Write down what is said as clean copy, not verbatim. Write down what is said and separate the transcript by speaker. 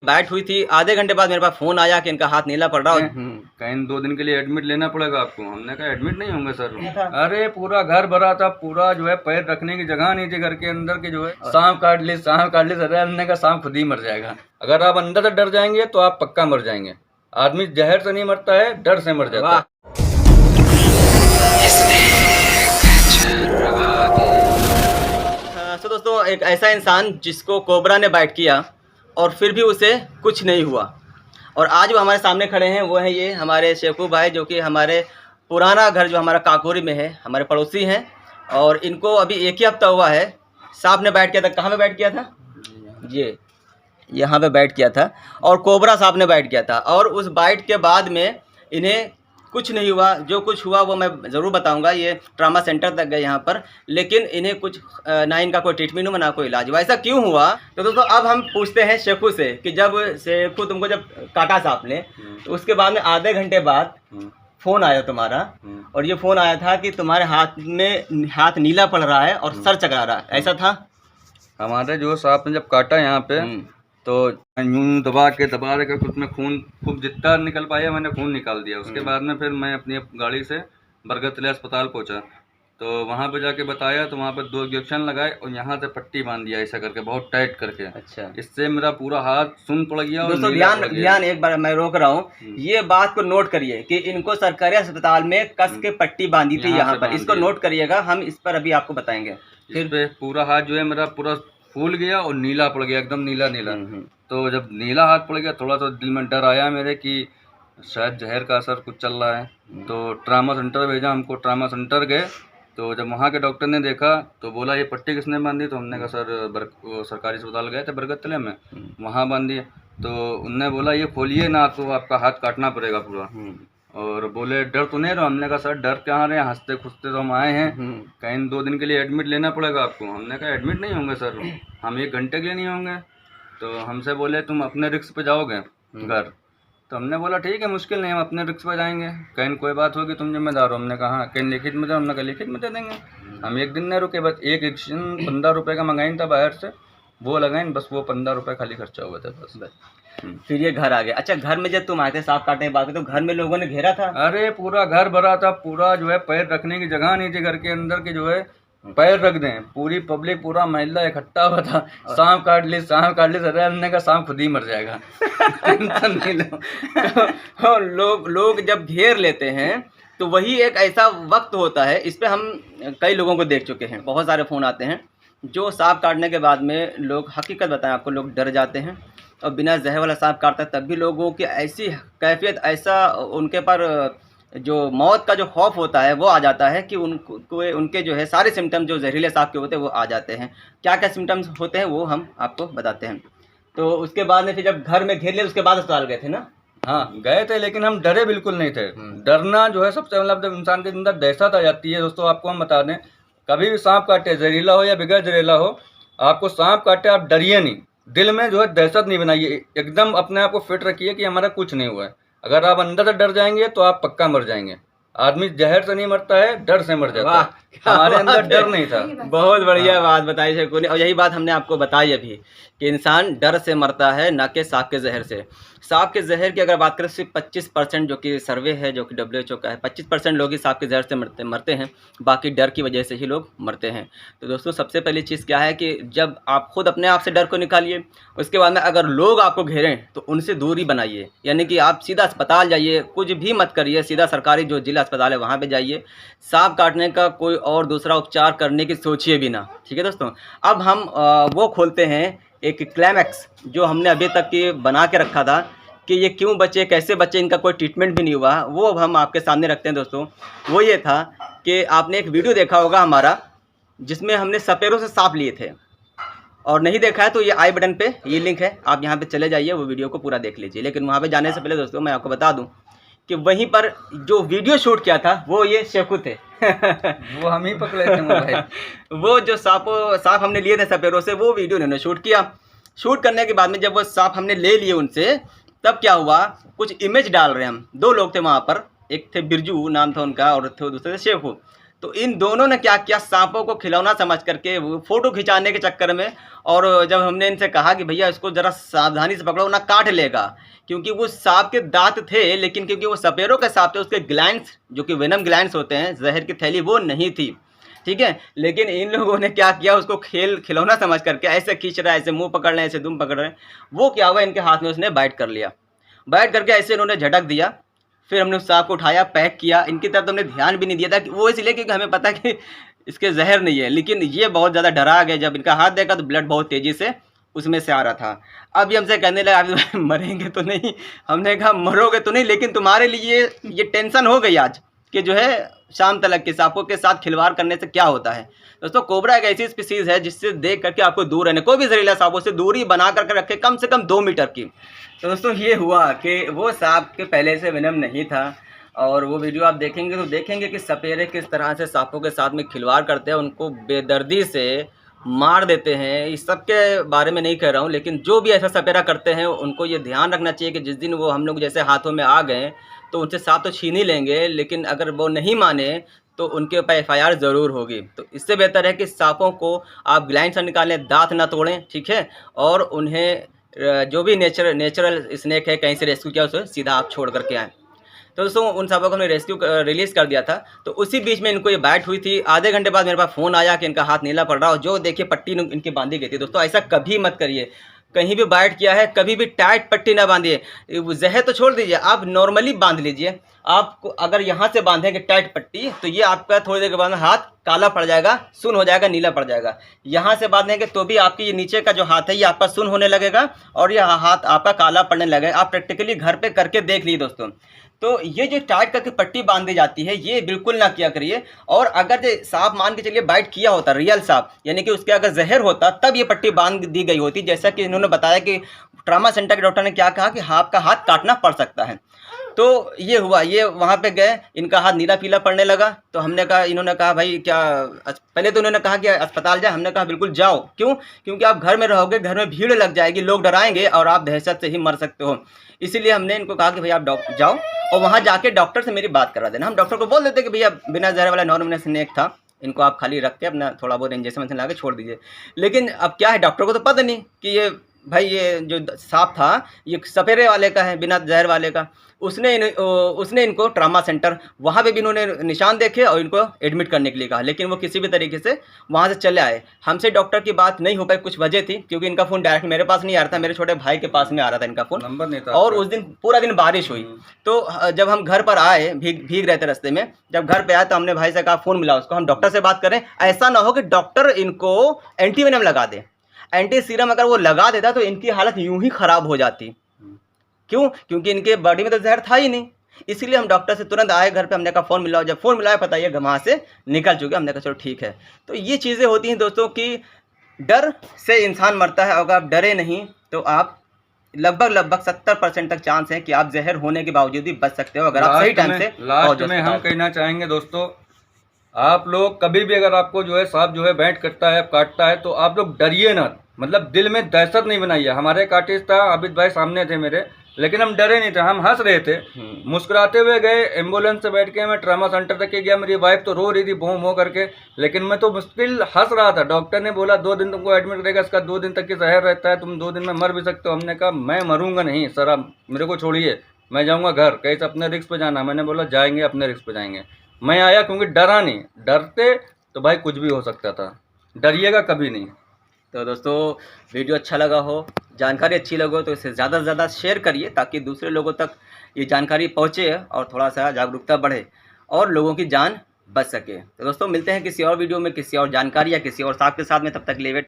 Speaker 1: Bite हुई थी, आधे घंटे बाद मेरे पास फोन आया कि इनका हाथ नीला पड़ रहा है।
Speaker 2: कहीं 2 दिन के लिए एडमिट लेना पड़ेगा आपको। हमने कहा एडमिट नहीं होंगे सर। अरे पूरा घर भरा था, पूरा जो है पैर रखने की जगह नहीं थी घर के अंदर के जो है। सांप काट ली सर। हमने कहा सांप खुद ही मर जाएगा। अगर आप अंदर से डर जाएंगे तो आप पक्का मर जाएंगे। आदमी जहर से नहीं मरता है, डर से मर जाता है।
Speaker 1: तो दोस्तों, एक ऐसा इंसान जिसको कोबरा ने बाइट किया और फिर भी उसे कुछ नहीं हुआ, और आज वो हमारे सामने खड़े हैं, वो है ये हमारे शेखू भाई, जो कि हमारे पुराना घर जो हमारा काकोरी में है, हमारे पड़ोसी हैं। और इनको अभी 1 ही हफ्ता हुआ है। सांप ने बाइट किया था। कहाँ पे बाइट किया था? ये यहाँ पे बाइट किया था, और कोबरा सांप ने बाइट किया था। और उस बाइट के बाद में इन्हें कुछ नहीं हुआ। जो कुछ हुआ वो मैं ज़रूर बताऊंगा। ये ट्रामा सेंटर तक गए यहाँ पर, लेकिन इन्हें कुछ ना इनका कोई ट्रीटमेंट हुआ, ना कोई इलाज हुआ। ऐसा क्यों हुआ? तो दोस्तों, अब हम पूछते हैं शेखू से कि जब शेखू तुमको जब काटा सांप ने, तो उसके बाद में आधे घंटे बाद फ़ोन आया तुम्हारा, और ये फ़ोन आया था कि तुम्हारे हाथ नीला पड़ रहा है और सर चकरा रहा है। ऐसा था?
Speaker 2: हमारे जो सांप ने जब काटा यहाँ पे, तो यूं दबा के उसमें खून खूब जितना निकल पाया मैंने खून निकाल दिया। उसके बाद में फिर मैं अपनी गाड़ी से बरगद अस्पताल पहुंचा, तो वहाँ पे जाके बताया, तो वहाँ पे 2 इंजेक्शन लगाए और यहाँ से पट्टी बांध दिया ऐसा करके, बहुत टाइट करके।
Speaker 1: अच्छा।
Speaker 2: इससे मेरा पूरा हाथ सुन पड़ गया।
Speaker 1: दोस्तों ध्यान एक बार मैं रोक रहा हूँ, ये बात को नोट करिए कि इनको सरकारी अस्पताल में कस के पट्टी बांधी थी यहाँ पर। इसको नोट करिएगा, हम इस पर अभी आपको बताएंगे।
Speaker 2: फिर पे पूरा हाथ जो है मेरा पूरा फूल गया और नीला पड़ गया, एकदम नीला। तो जब नीला हाथ पड़ गया, थोड़ा सा दिल में डर आया मेरे कि शायद जहर का असर कुछ चल रहा है। तो ट्रामा सेंटर भेजा हमको। ट्रामा सेंटर गए, तो जब वहाँ के डॉक्टर ने देखा तो बोला ये पट्टी किसने बांधी? तो हमने कहा सर सरकारी अस्पताल गए थे बरगद में, वहाँ बांधी। तो उनने बोला ये खोलिए ना तो आपका हाथ काटना पड़ेगा पूरा। और बोले डर तो नहीं रहा? हमने कहा सर डर कहाँ रहे, हंसते खुशते तो हम आए हैं। कहीं 2 दिन के लिए एडमिट लेना पड़ेगा आपको। हमने कहा एडमिट नहीं होंगे सर, हम 1 घंटे के लिए नहीं होंगे। तो हमसे बोले तुम अपने रिस्क पे जाओगे घर। तो हमने बोला ठीक है, मुश्किल नहीं, हम अपने रिस्क पे जाएंगे। कहीं कोई बात होगी तुम जिम्मेदार हो। हमने कहा कहीं लिखित में दो। हमने कहा लिखित में दे देंगे। हम 1 दिन नहीं रुके, बस एक इंजेक्शन 15 रुपये का मंगाई था बाहर से, वो लगाए, बस वो 15 रुपये खाली खर्चा हुआ था बस।
Speaker 1: फिर ये घर आ गया। अच्छा, घर में जब तुम आए थे सांप काटने के बाद, तो घर में लोगों ने घेरा था?
Speaker 2: अरे पूरा घर भरा था, पूरा जो है पैर रखने की जगह नहीं थी घर के अंदर के जो है पैर रख दें। पूरी पब्लिक, पूरा महिला इकट्ठा हुआ था। सांप काट ली सर। हमने कहा सांप खुद ही मर जाएगा। टेंशन नहीं लो।
Speaker 1: लोग जब घेर लेते हैं तो वही एक ऐसा वक्त होता है। इस पे हम कई लोगों को देख चुके हैं। बहुत सारे फ़ोन आते हैं जो सांप काटने के बाद में लोग, हकीकत बताएं आपको, लोग डर जाते हैं। और बिना जहर वाला सांप काटता है तब भी लोगों की ऐसी कैफियत, ऐसा उनके पर जो मौत का जो खौफ होता है वो आ जाता है कि उनके जो है सारे सिम्टम्स जो जहरीले सांप के होते हैं वो आ जाते हैं। क्या क्या सिम्टम्स होते हैं वो हम आपको बताते हैं। तो उसके बाद में फिर जब घर में घेर लिया, उसके बाद अस्पताल गए थे ना?
Speaker 2: हाँ गए थे, लेकिन हम डरे बिल्कुल नहीं थे। डरना जो है सबसे मतलब जब इंसान के अंदर दहशत आ जाती है। दोस्तों आपको हम बता दें, कभी भी सांप काटे, जहरीला हो या बगैर जहरीला हो, आपको सांप काटे आप डरिए नहीं। दिल में जो है दहशत नहीं बनाइए, एकदम अपने आप को फिट रखिए कि हमारा कुछ नहीं हुआ है। अगर आप अंदर से डर जाएंगे तो आप पक्का मर जाएंगे। आदमी जहर से नहीं मरता है, डर से मर जाता है। हमारे अंदर डर नहीं था।
Speaker 1: बहुत बढ़िया बात बताई शेखू ने, और यही बात हमने आपको बताई अभी कि इंसान डर से मरता है, ना कि सांप के जहर से। सांप के जहर की अगर बात करें, सिर्फ 25% जो कि सर्वे है, जो कि WHO का है, 25% लोग ही सांप के जहर से मरते हैं। बाकी डर की वजह से ही लोग मरते हैं। तो दोस्तों, सबसे पहली चीज़ क्या है कि जब आप खुद अपने आप से डर को निकालिए। उसके बाद में अगर लोग आपको घेरें तो उनसे दूरी बनाइए, यानी कि आप सीधा अस्पताल जाइए, कुछ भी मत करिए, सीधा सरकारी जो जिला अस्पताल है वहाँ पे जाइए। सांप काटने का कोई और दूसरा उपचार करने की सोचिए भी ना। ठीक है दोस्तों, अब हम वो खोलते हैं एक क्लाइमैक्स जो हमने अभी तक की बना के रखा था कि ये क्यों बचे, कैसे बचे, इनका कोई ट्रीटमेंट भी नहीं हुआ, वो अब हम आपके सामने रखते हैं। दोस्तों, वो ये था कि आपने एक वीडियो देखा होगा हमारा, जिसमें हमने सपेरों से सांप लिए थे। और नहीं देखा है तो ये आई बटन पे ये लिंक है, आप यहाँ पे चले जाइए, वो वीडियो को पूरा देख लीजिए। लेकिन वहाँ पे जाने से पहले दोस्तों मैं आपको बता दूँ कि वहीं पर जो वीडियो शूट किया था वो ये शेखू थे।
Speaker 2: वो हम ही पकड़े थे मोबाइल।
Speaker 1: वो जो सांप हमने लिए थे सपेरों से, वो वीडियो उन्होंने शूट किया। शूट करने के बाद में जब वो सांप हमने ले लिए उनसे, तब क्या हुआ, कुछ इमेज डाल रहे हैं हम। 2 लोग थे वहाँ पर, एक थे बिरजू नाम था उनका और थे दूसरे थे शेखू। तो इन दोनों ने क्या किया, सांपों को खिलौना समझ करके फ़ोटो खिंचाने के चक्कर में, और जब हमने इनसे कहा कि भैया इसको ज़रा सावधानी से पकड़ो ना काट लेगा, क्योंकि वो सांप के दाँत थे, लेकिन क्योंकि वो सपेरों के सांप थे उसके ग्लैंड्स जो कि वेनम ग्लैंड्स होते हैं, ज़हर की थैली वो नहीं थी, ठीक है। लेकिन इन लोगों ने क्या किया, उसको खिलौना समझ करके ऐसे खींच रहा है, ऐसे मुँह पकड़ रहे हैं, ऐसे दुम पकड़ रहे हैं, वो क्या हुआ इनके हाथ में उसने बाइट कर लिया। बाइट करके ऐसे इन्होंने झटक दिया, फिर हमने उस सांप को उठाया, पैक किया। इनकी तरफ तो हमने ध्यान भी नहीं दिया था कि वो इसलिए क्योंकि हमें पता है कि इसके ज़हर नहीं है, लेकिन ये बहुत ज़्यादा डरा गए। जब इनका हाथ देखा तो ब्लड बहुत तेज़ी से उसमें से आ रहा था। अब ये हमसे कहने लगा आप मरेंगे तो नहीं? हमने कहा मरोगे तो नहीं, लेकिन तुम्हारे लिए ये टेंशन हो गई आज कि जो है शाम तलक के सांपों के साथ खिलवाड़ करने से क्या होता है। दोस्तों कोबरा एक ऐसी स्पीसीज़ है जिससे देख करके आपको दूर रहने, कोई भी जहरीला सांपों से दूरी बना करके रखे, कम से कम 2 मीटर की। तो दोस्तों ये हुआ कि वो सांप के पहले से वेनम नहीं था, और वो वीडियो आप देखेंगे तो देखेंगे कि सपेरे किस तरह से सांपों के साथ में खिलवाड़ करते हैं, उनको बेदर्दी से मार देते हैं। इस सब के बारे में नहीं कह रहा हूँ, लेकिन जो भी ऐसा सपेरा करते हैं उनको ये ध्यान रखना चाहिए कि जिस दिन वो हम लोग जैसे हाथों में आ गए तो उनसे सांप तो छीन ही लेंगे, लेकिन अगर वो नहीं माने तो उनके ऊपर FIR ज़रूर होगी। तो इससे बेहतर है कि सांपों को आप ग्लैंड से निकालें, दांत ना तोड़ें, ठीक है, और उन्हें जो भी नेचुरल स्नेक है कहीं से रेस्क्यू किया उसे सीधा आप छोड़ करके आएँ। तो दोस्तों उन सबों को हमने रिलीज़ कर दिया था। तो उसी बीच में इनको ये बाइट हुई थी। आधे घंटे बाद मेरे पास फ़ोन आया कि इनका हाथ नीला पड़ रहा, और जो देखिए पट्टी इनकी बांधी गई थी। दोस्तों ऐसा कभी मत करिए, कहीं भी बाइट किया है कभी भी टाइट पट्टी ना बांधिए। जहर तो छोड़ दीजिए, आप नॉर्मली बांध लीजिए। आपको अगर यहाँ से बांधेंगे टाइट पट्टी तो ये आपका थोड़ी देर के बाद हाथ काला पड़ जाएगा, सुन हो जाएगा, नीला पड़ जाएगा। यहाँ से बांधेंगे तो भी आपकी ये नीचे का जो हाथ है ये आपका सुन होने लगेगा और यह हाथ आपका काला पड़ने लगेगा। आप प्रैक्टिकली घर पे करके देख लीजिए दोस्तों। तो ये जो टाइट करके पट्टी बांध दी जाती है ये बिल्कुल ना किया करिए। और अगर जो सांप मान के चलिए बाइट किया होता, रियल सांप यानी कि उसके अगर जहर होता, तब ये पट्टी बांध दी गई होती। जैसा कि इन्होंने बताया कि ट्रामा सेंटर के डॉक्टर ने क्या कहा कि आपका हाथ काटना पड़ सकता है। तो ये हुआ, ये वहाँ पे गए, इनका हाथ नीला पीला पड़ने लगा। तो हमने कहा, इन्होंने कहा भाई क्या, पहले तो उन्होंने कहा कि अस्पताल जाए। हमने कहा बिल्कुल जाओ। क्यों? क्योंकि आप घर में रहोगे, घर में भीड़ लग जाएगी, लोग डराएंगे और आप दहशत से ही मर सकते हो। इसीलिए हमने इनको कहा कि भाई आप जाओ और वहाँ जाके डॉक्टर से मेरी बात करा देना। हम डॉक्टर को बोल देते कि भैया बिना जहर वाला नॉर्मल स्नेक था, इनको आप खाली रख के अपना थोड़ा बहुत इंजेक्शन ला के छोड़ दीजिए। लेकिन अब क्या है, डॉक्टर को तो पता नहीं कि ये भाई ये जो सांप था ये सपेरे वाले का है, बिना जहर वाले का। उसने इनको ट्रामा सेंटर, वहाँ पे भी इन्होंने निशान देखे और इनको एडमिट करने के लिए कहा, लेकिन वो किसी भी तरीके से वहाँ से चले आए। हमसे डॉक्टर की बात नहीं हो पाई, कुछ वजह थी, क्योंकि इनका फ़ोन डायरेक्ट मेरे पास नहीं आ रहा था, मेरे छोटे भाई के पास में आ रहा था इनका फ़ोन,
Speaker 2: नंबर नहीं था।
Speaker 1: और उस दिन पूरा दिन बारिश हुई। तो जब हम घर पर आए, भीग रहे थे रास्ते में, जब घर पे आए तो हमने भाई से कहा फ़ोन मिला उसको, हम डॉक्टर से बात करें। ऐसा ना हो कि डॉक्टर इनको एंटीवेनम लगा दे। एंटी सीरम अगर वो लगा देता तो इनकी हालत यूं ही ख़राब हो जाती। क्यों? क्योंकि इनके बॉडी में तो जहर था ही नहीं। इसीलिए हम डॉक्टर से तुरंत आए घर पे, हमने कहा फ़ोन मिलाओ। जब फ़ोन मिलाया पता ये वहाँ से निकल चुके। हमने कहा चलो ठीक है। तो ये चीज़ें होती हैं दोस्तों कि डर से इंसान मरता है। अगर आप डरे नहीं तो आप लगभग 70% तक चांस है कि आप जहर होने के बावजूद भी बच सकते हो, अगर आप सही टाइम से।
Speaker 2: लास्ट में हम कहना चाहेंगे दोस्तों, आप लोग कभी भी अगर आपको जो है सांप जो है बैठ करता है, काटता है, तो आप लोग डरिए ना, मतलब दिल में दहशत नहीं बनाइए। हमारे काटिस था, आबिद भाई सामने थे मेरे, लेकिन हम डरे नहीं थे, हम हंस रहे थे, मुस्कुराते हुए गए। एम्बुलेंस से बैठ के मैं ट्रामा सेंटर तक गया, मेरी वाइफ तो रो रही थी भों भों करके, लेकिन मैं तो मुश्किल हंस रहा था। डॉक्टर ने बोला 2 दिन तुमको एडमिट करेगा, इसका 2 दिन तक की जहर रहता है, तुम 2 दिन में मर भी सकते हो। हमने कहा मैं मरूंगा नहीं सर, आप मेरे को छोड़िए, मैं जाऊँगा घर। कैसे अपने रिस्क पे जाना? मैंने बोला जाएंगे, अपने रिस्क पे जाएंगे। मैं आया क्योंकि डरा नहीं। डरते तो भाई कुछ भी हो सकता था, डरिएगा कभी नहीं।
Speaker 1: तो दोस्तों वीडियो अच्छा लगा हो, जानकारी अच्छी लगे तो इसे ज़्यादा से ज़्यादा शेयर करिए, ताकि दूसरे लोगों तक ये जानकारी पहुँचे और थोड़ा सा जागरूकता बढ़े और लोगों की जान बच सके। तो दोस्तों मिलते हैं किसी और वीडियो में, किसी और जानकारी या किसी और साथ के साथ में। तब तक के लिए